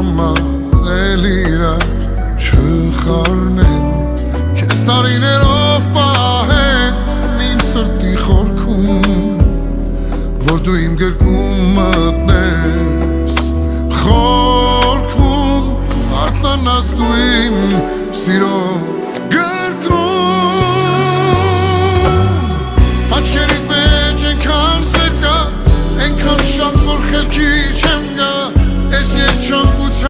համար էլի իրար չխառնեմ Քեզ տարիներով պահեմ իմ սրտի խորքում Որ դու իմ գրկում մտնես խորքում Արթնանաս դու իմ սիրո